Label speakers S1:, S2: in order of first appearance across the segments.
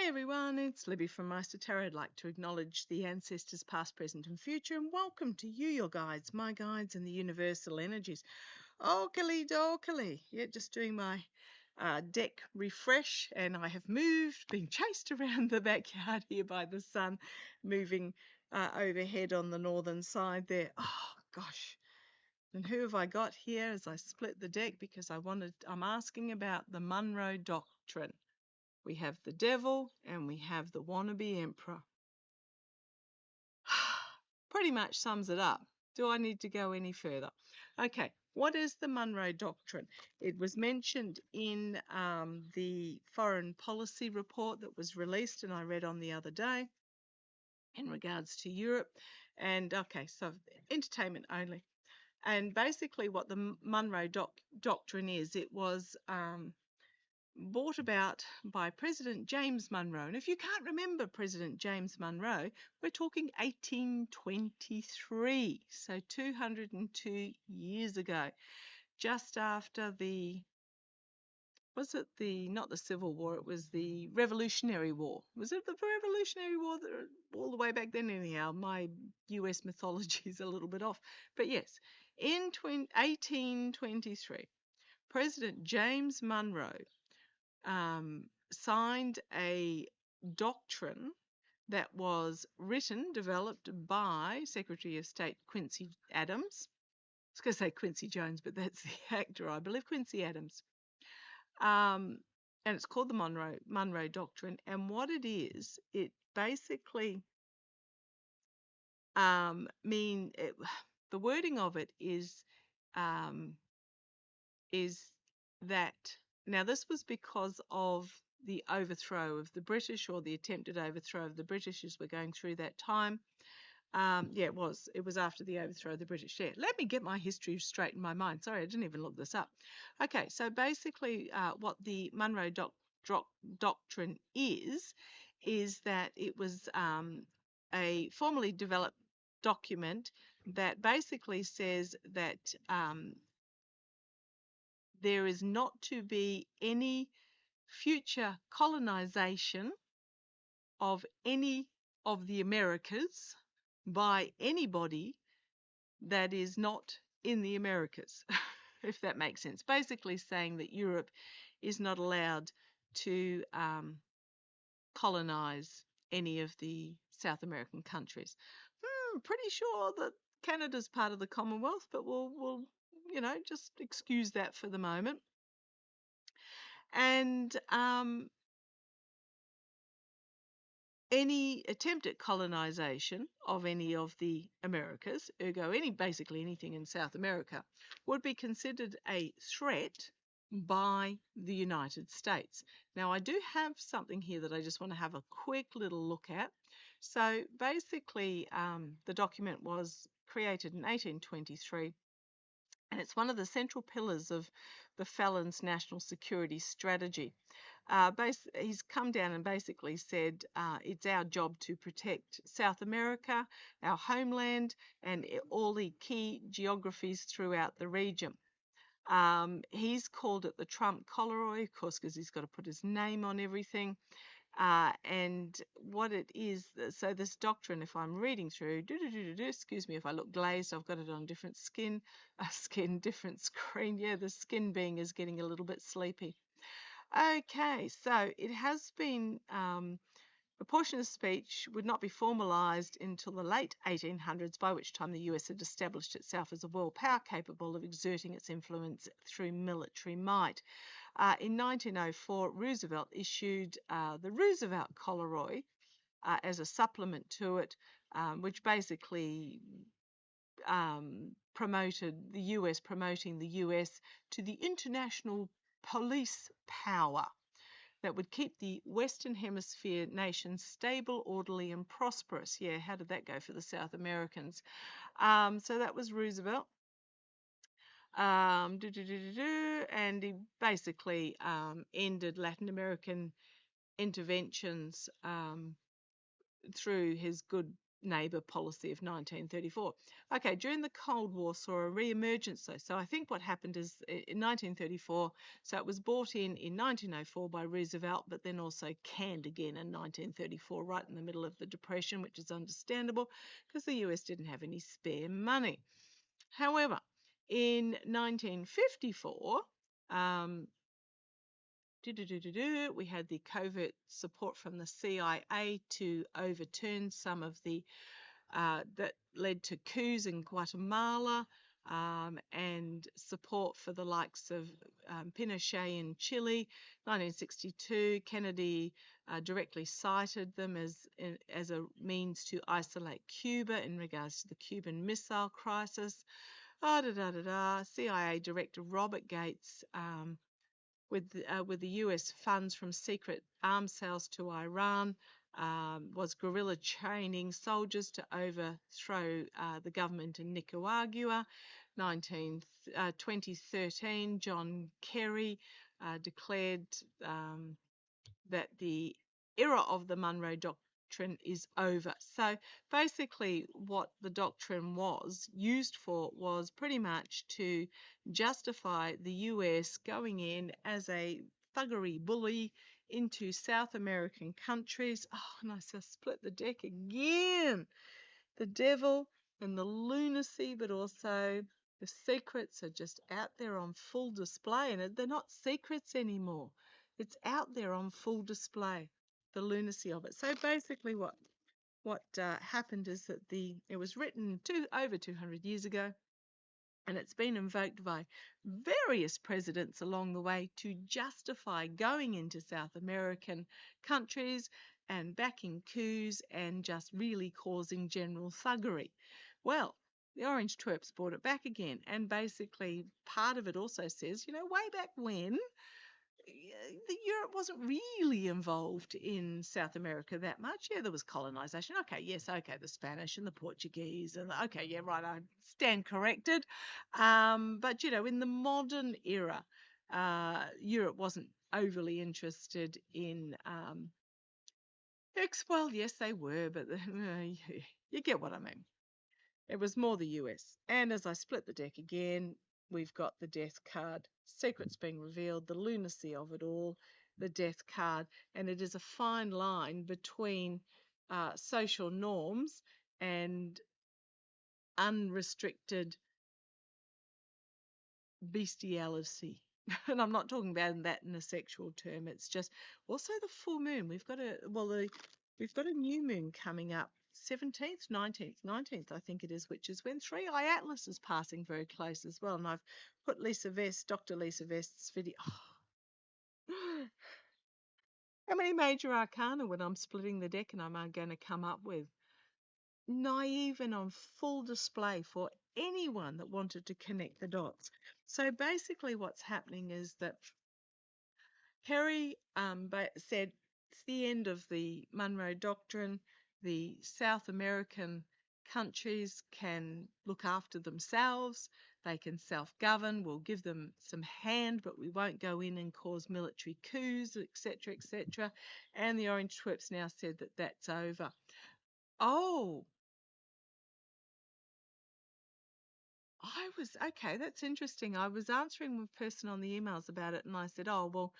S1: everyone, it's Libby from Maighstirtarot. Tarot. I'd like to acknowledge the ancestors past, present and future, and welcome to you, your guides, my guides and the universal energies. Oakley dokley. Yeah, just doing my deck refresh, and I have moved, being chased around the backyard here by the sun, moving overhead on the northern side there. Oh, gosh. And who have I got here as I split the deck? Because I'm asking about the Monroe Doctrine. We have the devil and we have the wannabe emperor. Pretty much sums it up. Do I need to go any further? Okay, what is the Monroe Doctrine? It was mentioned in the foreign policy report that was released and I read on the other day in regards to Europe. And okay, so entertainment only. And basically what the Monroe Doctrine is, it was brought about by President James Monroe. And if you can't remember President James Monroe, we're talking 1823, so 202 years ago, just after not the Civil War, it was the Revolutionary War. Was it the Revolutionary War all the way back then? Anyhow, my US mythology is a little bit off. But yes, in 1823, President James Monroe signed a doctrine that was developed by Secretary of State Quincy Adams. I was going to say Quincy Jones, but that's the actor, I believe, Quincy Adams. And it's called the Monroe Doctrine. And what it is, it basically the wording of it is that, now this was because of the overthrow of the British, or the attempted overthrow of the British as we're going through that time. It was after the overthrow of the British. Yeah, let me get my history straight in my mind. Sorry, I didn't even look this up. Okay, so basically what the Monroe Doctrine is that it was a formally developed document that basically says that there is not to be any future colonization of any of the Americas by anybody that is not in the Americas, if that makes sense. Basically saying that Europe is not allowed to colonize any of the South American countries. Pretty sure that Canada's part of the Commonwealth, but we'll just excuse that for the moment. And any attempt at colonization of any of the Americas, ergo basically anything in South America, would be considered a threat by the United States. Now, I do have something here that I just want to have a quick little look at. So basically, the document was created in 1823, and it's one of the central pillars of the felon's national security strategy. He's come down and basically said it's our job to protect South America, our homeland, and all the key geographies throughout the region. He's called it the Trump Coloroi, of course, because he's got to put his name on everything. And what it is, so this doctrine, if I'm reading through, excuse me if I look glazed, I've got it on different different screen. Yeah, the skin being is getting a little bit sleepy. Okay, so it has been, a portion of speech would not be formalised until the late 1800s, by which time the US had established itself as a world power capable of exerting its influence through military might. In 1904, Roosevelt issued the Roosevelt Coloroi as a supplement to it, which basically promoting the US to the international police power that would keep the Western Hemisphere nations stable, orderly, and prosperous. Yeah, how did that go for the South Americans? So that was Roosevelt. And he basically ended Latin American interventions through his good neighbour policy of 1934. Okay, during the Cold War saw a re-emergence though. So I think what happened is in 1934, so it was brought in 1904 by Roosevelt, but then also canned again in 1934, right in the middle of the Depression, which is understandable because the US didn't have any spare money. However, in 1954, we had the covert support from the CIA to overturn some of the that led to coups in Guatemala, and support for the likes of Pinochet in Chile. 1962, Kennedy directly cited them as a means to isolate Cuba in regards to the Cuban Missile Crisis. CIA Director Robert Gates, with the US funds from secret arms sales to Iran, was guerrilla training soldiers to overthrow the government in Nicaragua. 2013, John Kerry declared that the era of the Monroe Doctrine is over. So basically, what the doctrine was used for was pretty much to justify the US going in as a thuggery bully into South American countries. Oh, and I just split the deck again. The devil and the lunacy, but also the secrets are just out there on full display, and they're not secrets anymore. It's out there on full display, the lunacy of it. So basically, what happened is that it was written over 200 years ago, and it's been invoked by various presidents along the way to justify going into South American countries and backing coups and just really causing general thuggery. Well, the Orange Twerps brought it back again, and basically part of it also says, way back when, Europe wasn't really involved in South America that much. Yeah, there was colonization. Okay, yes, okay, the Spanish and the Portuguese, and okay, yeah, right, I stand corrected. But in the modern era, Europe wasn't overly interested in. Well, yes, they were, but you get what I mean. It was more the US. And as I split the deck again, we've got the death card, secrets being revealed, the lunacy of it all, the death card. And it is a fine line between social norms and unrestricted bestiality. And I'm not talking about that in a sexual term. It's just also the full moon. We've got a new moon coming up, 17th, 19th, I think it is, which is when 3i Atlas is passing very close as well. And I've put Dr. Lisa Vest's video. Oh. How many major arcana when I'm splitting the deck and I'm going to come up with? Naive and on full display for anyone that wanted to connect the dots. So basically what's happening is that Kerry said it's the end of the Monroe Doctrine. The South American countries can look after themselves. They can self-govern. We'll give them some hand, but we won't go in and cause military coups, etc., etc. And the Orange Twerps now said that that's over. Oh, okay, that's interesting. I was answering a person on the emails about it, and I said, oh, well,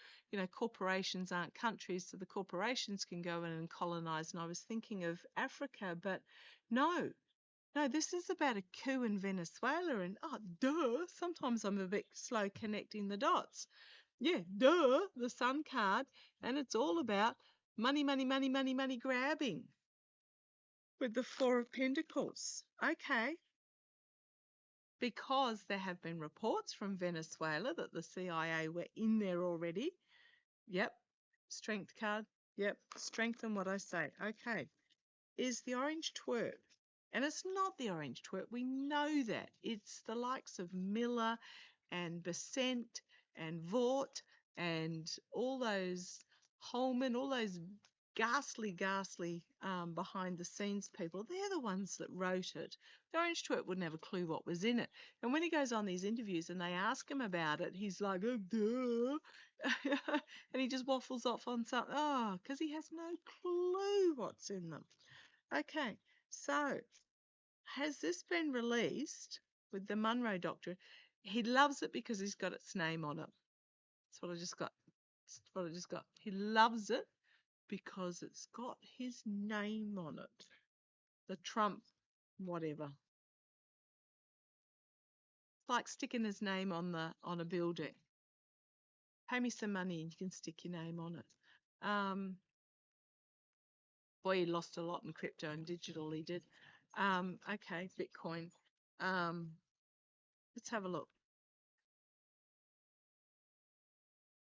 S1: corporations aren't countries, so the corporations can go in and colonize. And I was thinking of Africa, but no, this is about a coup in Venezuela. And sometimes I'm a bit slow connecting the dots. Yeah, the Sun card, and it's all about money, money, money, money, money grabbing with the Four of Pentacles. Okay. Because there have been reports from Venezuela that the CIA were in there already. Yep. Strength card. Yep. Strengthen what I say. Okay. Is the Orange Twerp. And it's not the Orange Twerp. We know that. It's the likes of Miller and Besant and Vaught and all those Holman, all those ghastly behind the scenes people. They're the ones that wrote it. The Orange Twerp wouldn't have a clue what was in it. And when he goes on these interviews and they ask him about it, he's like, oh, duh. And he just waffles off on something. Oh, because he has no clue what's in them. Okay. So, has this been released with the Monroe Doctrine? He loves it because he's got its name on it. That's what I just got. That's what I just got. He loves it because it's got his name on it. The Trump whatever. It's like sticking his name on a building. Pay me some money and you can stick your name on it. Boy, he lost a lot in crypto and digital, he did. Okay, Bitcoin. Let's have a look.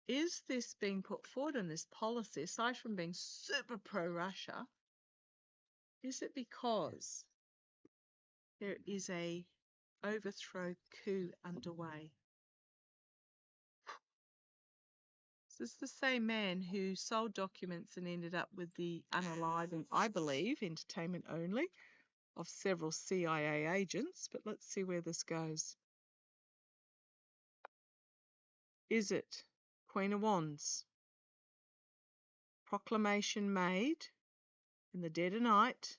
S1: Is this being put forward in this policy, aside from being super pro-Russia, is it because there is a overthrow coup underway? This is the same man who sold documents and ended up with the unaliving, I believe, entertainment only, of several CIA agents. But let's see where this goes. Is it Queen of Wands? Proclamation made in the dead of night.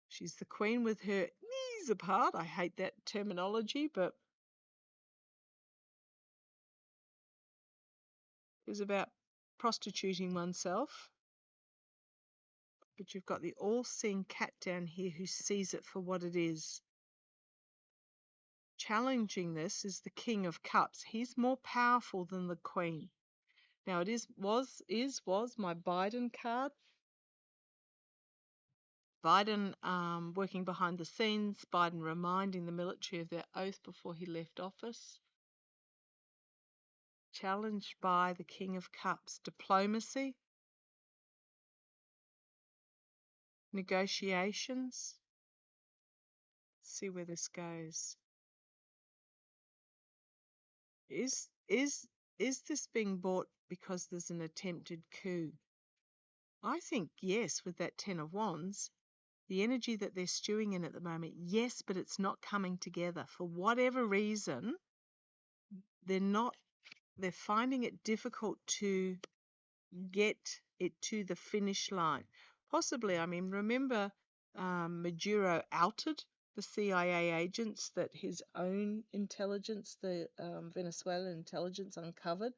S1: She's the queen with her knees apart. I hate that terminology, but it was about prostituting oneself. But you've got the all-seeing cat down here who sees it for what it is. Challenging this is the King of Cups. He's more powerful than the Queen. Now it was my Biden card. Biden working behind the scenes, Biden reminding the military of their oath before he left office. Challenged by the King of Cups. Diplomacy. Negotiations. Let's see where this goes. Is this being bought because there's an attempted coup? I think yes, with that Ten of Wands. The energy that they're stewing in at the moment, yes, but it's not coming together. For whatever reason, they're finding it difficult to get it to the finish line. Possibly, I mean, remember Maduro outed the CIA agents that his own intelligence, the Venezuelan intelligence, uncovered.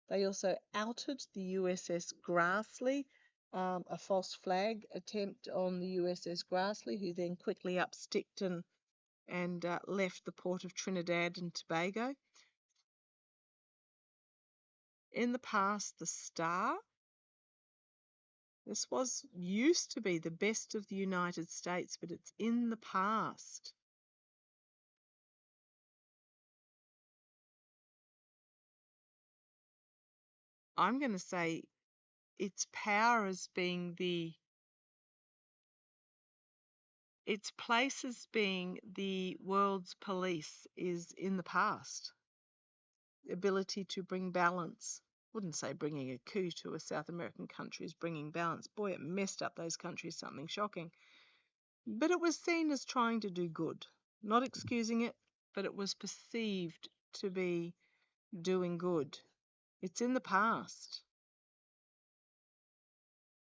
S1: They also outed the USS Grassley, a false flag attempt on the USS Grassley, who then quickly upsticked and left the port of Trinidad and Tobago. In the past, the Star. This used to be the best of the United States, but it's in the past. I'm going to say its power as being its place as being the world's police is in the past. The ability to bring balance. Wouldn't say bringing a coup to a South American country is bringing balance. Boy, it messed up those countries, something shocking. But it was seen as trying to do good. Not excusing it, but it was perceived to be doing good. It's in the past.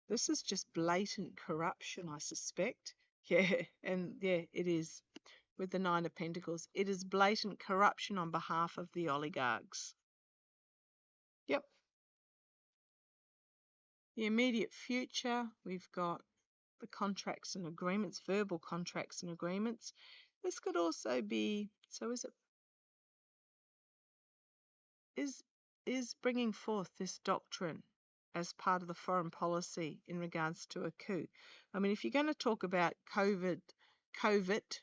S1: This is just blatant corruption, I suspect. Yeah, and yeah, it is. With the Nine of Pentacles, it is blatant corruption on behalf of the oligarchs. Yep. The immediate future, we've got the contracts and agreements, verbal contracts and agreements. This could also be, so is bringing forth this doctrine as part of the foreign policy in regards to a coup. I mean, if you're going to talk about covert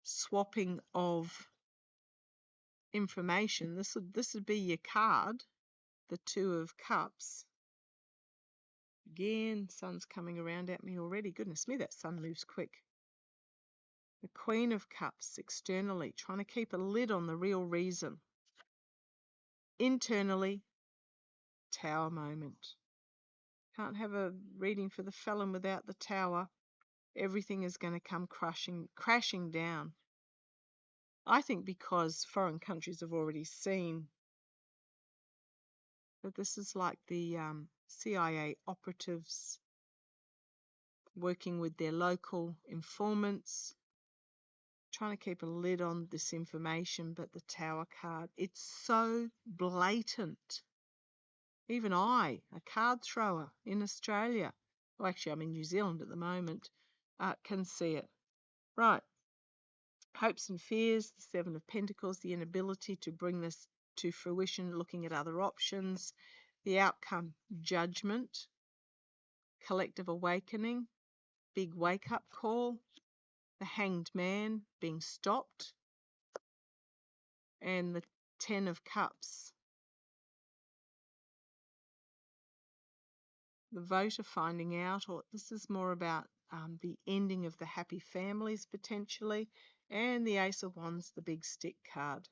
S1: swapping of information, this would be your card, the Two of Cups. Again, sun's coming around at me already. Goodness me, that sun moves quick. The Queen of Cups externally, trying to keep a lid on the real reason. Internally, Tower moment. Can't have a reading for the felon without the Tower. Everything is going to come crashing down. I think because foreign countries have already seen that this is like the CIA operatives working with their local informants, trying to keep a lid on this information. But the Tower card, it's so blatant. Even I, a card thrower in Australia, well, actually I'm in New Zealand at the moment, can see it. Right. Hopes and fears, the Seven of Pentacles, the inability to bring this to fruition, looking at other options, the outcome, judgment, collective awakening, big wake-up call, the Hanged Man being stopped, and the Ten of Cups, the voter finding out, or this is more about the ending of the happy families potentially, and the Ace of Wands, the big stick card.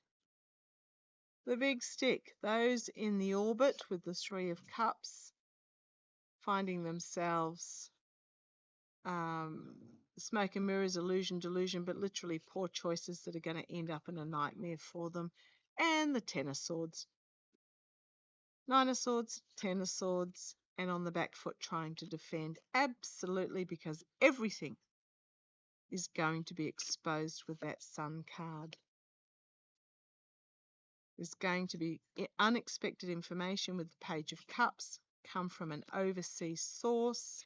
S1: The big stick, those in the orbit with the Three of Cups, finding themselves smoke and mirrors, illusion, delusion, but literally poor choices that are going to end up in a nightmare for them. And the Ten of Swords. Nine of Swords, Ten of Swords, and on the back foot trying to defend. Absolutely, because everything is going to be exposed with that Sun card. There's going to be unexpected information with the Page of Cups, come from an overseas source,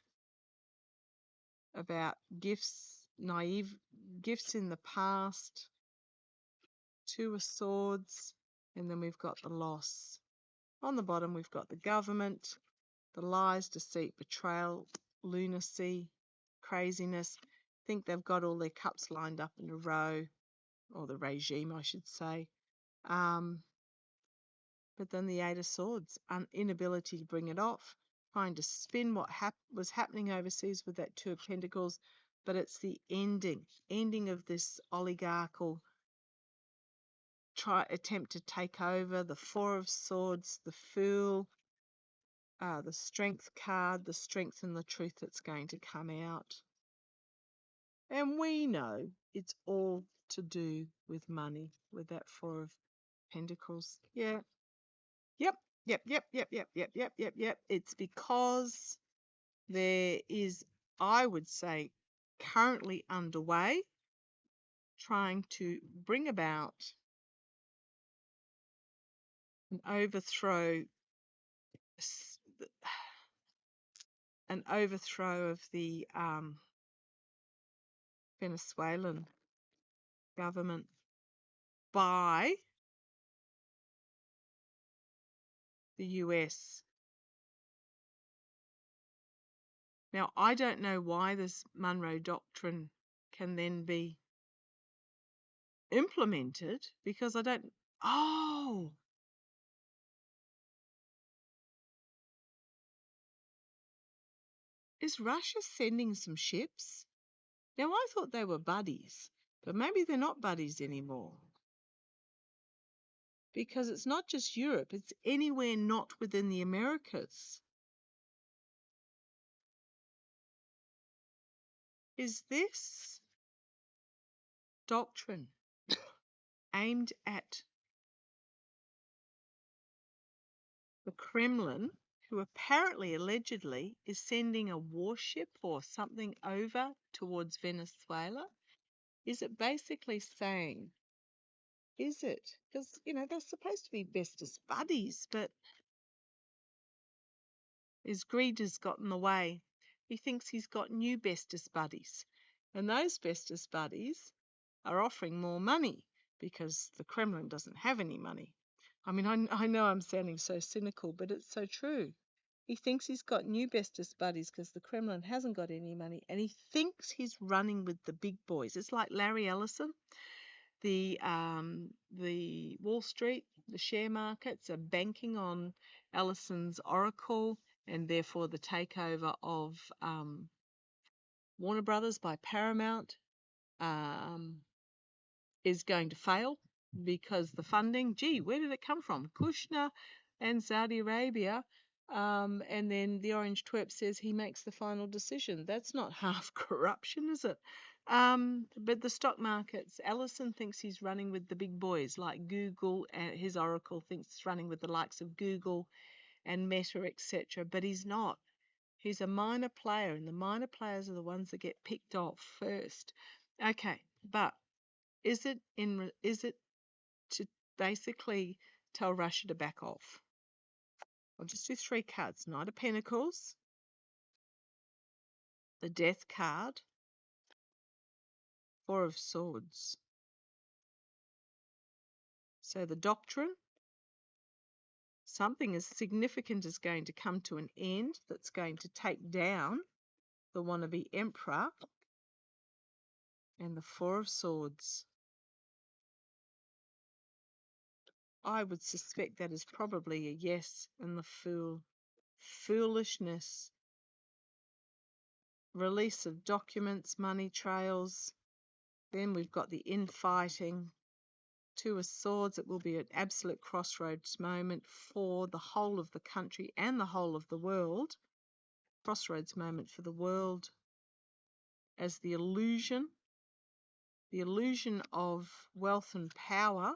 S1: about gifts, naive gifts in the past, Two of Swords, and then we've got the loss. On the bottom, we've got the government, the lies, deceit, betrayal, lunacy, craziness. Think they've got all their cups lined up in a row, or the regime, I should say. But then the Eight of Swords, inability to bring it off, trying to spin what was happening overseas with that Two of Pentacles, but it's the ending of this oligarchical attempt to take over. The Four of Swords, the Fool, the Strength card, the strength and the truth that's going to come out. And we know it's all to do with money, with that Four of Pentacles. Yeah. Yep. It's because there is, I would say, currently underway trying to bring about an overthrow of the Venezuelan government by the US. Now, I don't know why this Monroe Doctrine can then be implemented, because I don't... Oh! Is Russia sending some ships? Now, I thought they were buddies, but maybe they're not buddies anymore. Because it's not just Europe, it's anywhere not within the Americas. Is this doctrine aimed at the Kremlin, who apparently, allegedly, is sending a warship or something over towards Venezuela? Is it basically saying, is it? Because, they're supposed to be bestest buddies, but his greed has got in the way. He thinks he's got new bestest buddies. And those bestest buddies are offering more money because the Kremlin doesn't have any money. I mean, I know I'm sounding so cynical, but it's so true. He thinks he's got new bestest buddies because the Kremlin hasn't got any money, and he thinks he's running with the big boys. It's like Larry Ellison. The Wall Street, the share markets are banking on Ellison's oracle, and therefore the takeover of Warner Brothers by Paramount is going to fail, because the funding, where did it come from? Kushner and Saudi Arabia. And then the Orange Twerp says he makes the final decision. That's not half corruption, is it? But the stock markets, Ellison thinks he's running with the big boys like Google, and his oracle thinks he's running with the likes of Google and Meta, etc. But he's not. He's a minor player, and the minor players are the ones that get picked off first. Okay, but is it to basically tell Russia to back off? I'll just do 3 cards. Knight of Pentacles, the Death card, 4 of Swords. So the Doctrine, something as significant is going to come to an end that's going to take down the wannabe Emperor, and the 4 of Swords. I would suspect that is probably a yes, and the Fool. Foolishness, release of documents, money trails. Then we've got the infighting, 2 of Swords. It will be an absolute crossroads moment for the whole of the country and the whole of the world. Crossroads moment for the world, as the illusion of wealth and power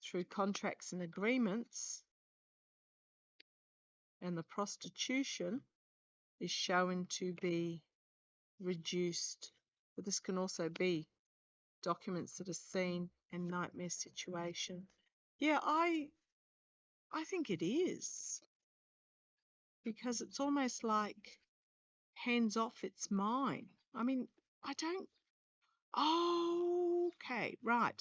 S1: through contracts and agreements, and the prostitution is shown to be reduced. But this can also be documents that are seen and nightmare situation. Yeah, I think it is, because it's almost like hands off, it's mine. I mean, I don't. Oh, okay, right,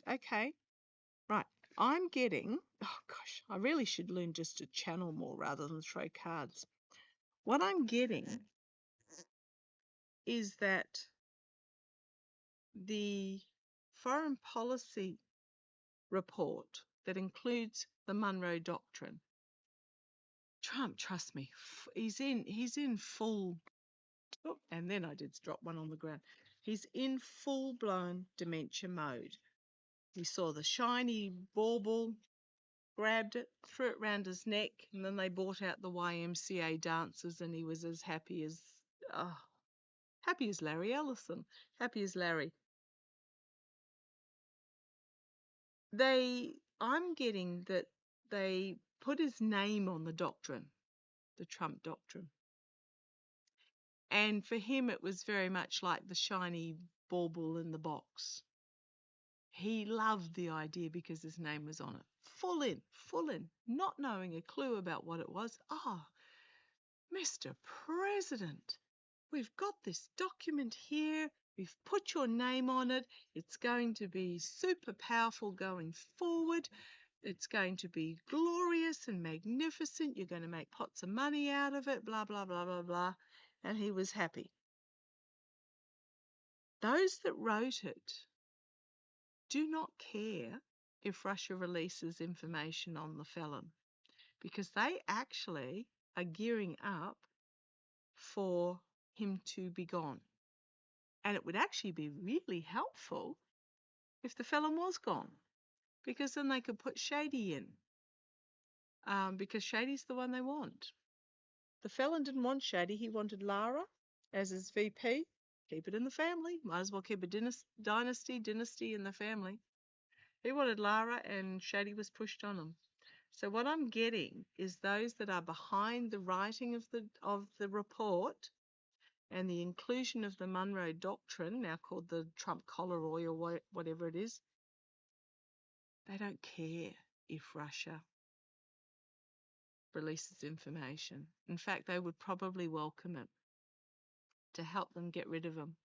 S1: right. I'm getting. Oh gosh, I really should learn just to channel more rather than throw cards. What I'm getting is that the foreign policy report that includes the Monroe Doctrine. Trump, trust me, he's in full. Oh, and then I did drop one on the ground. He's in full-blown dementia mode. We saw the shiny bauble, grabbed it, threw it round his neck, and then they brought out the YMCA dancers, and he was as happy as Larry Ellison, happy as Larry. I'm getting that they put his name on the doctrine, the Trump doctrine. And for him, it was very much like the shiny bauble in the box. He loved the idea because his name was on it. Full in, not knowing a clue about what it was. Mr. President, we've got this document here. We've put your name on it. It's going to be super powerful going forward. It's going to be glorious and magnificent. You're going to make pots of money out of it, blah, blah, blah, blah, blah. And he was happy. Those that wrote it do not care if Russia releases information on the felon, because they actually are gearing up for him to be gone. And it would actually be really helpful if the felon was gone, because then they could put Shady in, because Shady's the one they want. The felon didn't want Shady. He wanted Lara as his VP. Keep it in the family. Might as well keep a dynasty in the family. He wanted Lara, and Shady was pushed on him. So what I'm getting is those that are behind the writing of the report and the inclusion of the Monroe Doctrine, now called the Trump collar oil or whatever it is, they don't care if Russia releases information. In fact, they would probably welcome it to help them get rid of him.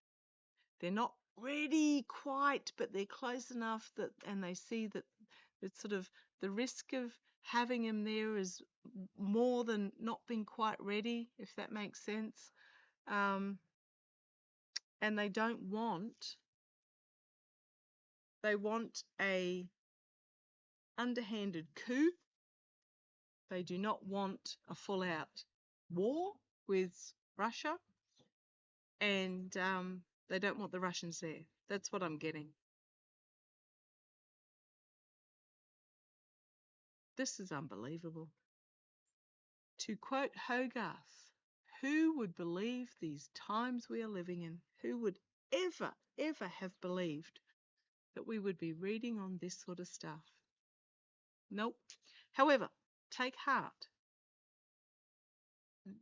S1: They're not ready quite, but they're close enough that, and they see that it's sort of the risk of having him there is more than not being quite ready, if that makes sense. And they don't want, they want a underhanded coup. They do not want a full-out war with Russia, and they don't want the Russians there. That's what I'm getting. This is unbelievable. To quote Hogarth, who would believe these times we are living in? Who would ever have believed that we would be reading on this sort of stuff? Nope. However, take heart.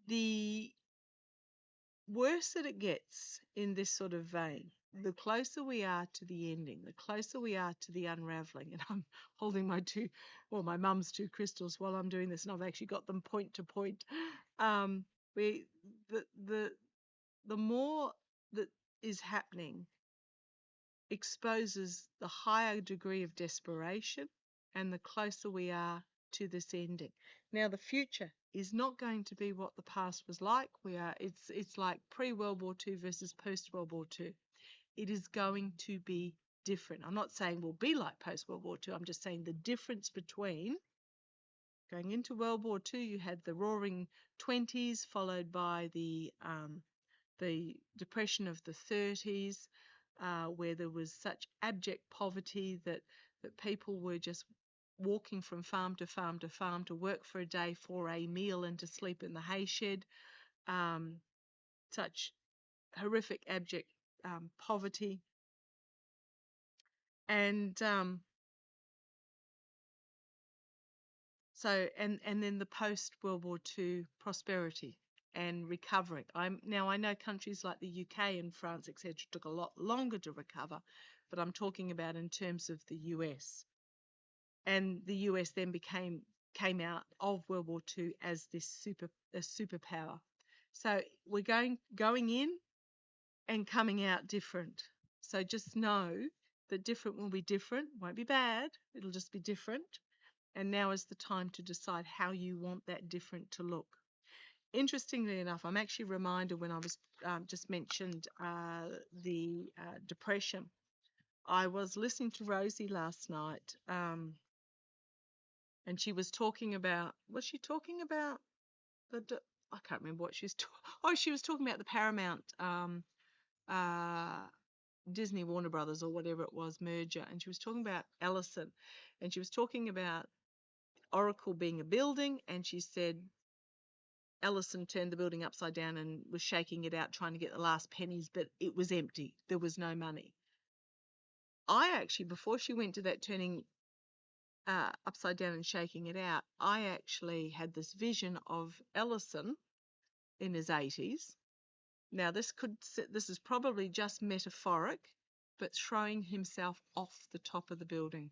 S1: the worse that it gets in this sort of vein, the closer we are to the ending, the closer we are to the unraveling. And I'm holding my mum's two crystals while I'm doing this, and I've actually got them point to point. We the more that is happening exposes the higher degree of desperation, and the closer we are to this ending. Now, the future is not going to be what the past was like. It's like pre-World War II versus post-World War II. It is going to be different. I'm not saying we'll be like post-World War II. I'm just saying the difference between going into World War II, you had the Roaring '20s, followed by the Depression of the '30s, where there was such abject poverty that people were just walking from farm to farm to farm to work for a day for a meal and to sleep in the hay shed. Such horrific, abject poverty. And and then the post-World War II prosperity and recovering. I know countries like the UK and France, etc., took a lot longer to recover, but I'm talking about in terms of the US. And the US then came out of World War II as this superpower. So we're going in and coming out different. So just know that different will be different. Won't be bad. It'll just be different. And now is the time to decide how you want that different to look. Interestingly enough, I'm actually reminded when I was just mentioned the depression. I was listening to Rosie last night, and she was talking about. Was she talking about I can't remember what she's. She was talking about the Paramount, Disney Warner Brothers or whatever it was merger, and she was talking about Ellison, and she was talking about Oracle being a building, and she said Ellison turned the building upside down and was shaking it out trying to get the last pennies, but it was empty. There was no money. I actually, before she went to that turning upside down and shaking it out, I actually had this vision of Ellison in his 80s. Now, this is probably just metaphoric, but throwing himself off the top of the building.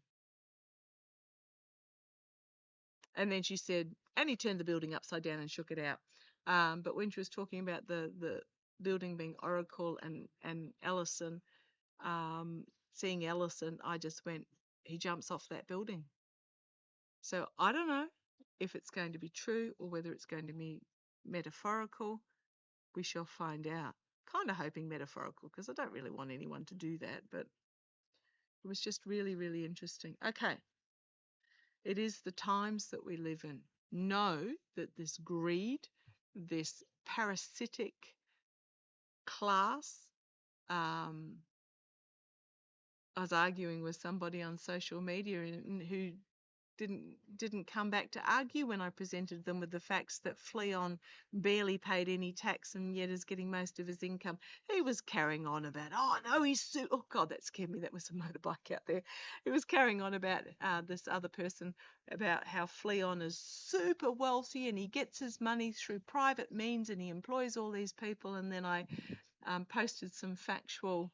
S1: And then she said, and he turned the building upside down and shook it out. But when she was talking about the building being Oracle and Ellison, seeing Ellison, I just went, he jumps off that building. So I don't know if it's going to be true or whether it's going to be metaphorical. We shall find out. Kind of hoping metaphorical, because I don't really want anyone to do that, but it was just really, really interesting. Okay. It is the times that we live in. Know that this greed, this parasitic class, I was arguing with somebody on social media who didn't come back to argue when I presented them with the facts that Fleon barely paid any tax and yet is getting most of his income. He was carrying on about, oh no, oh God, that scared me. That was a motorbike out there. He was carrying on about this other person about how Fleon is super wealthy and he gets his money through private means and he employs all these people. And then I posted some factual,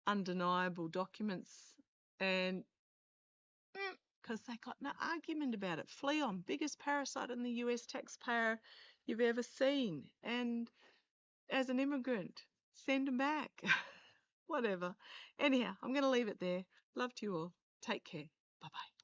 S1: undeniable documents, and because they got no argument about it. Fleon, biggest parasite in the US taxpayer you've ever seen. And as an immigrant, send them back. Whatever. Anyhow, I'm going to leave it there. Love to you all. Take care. Bye-bye.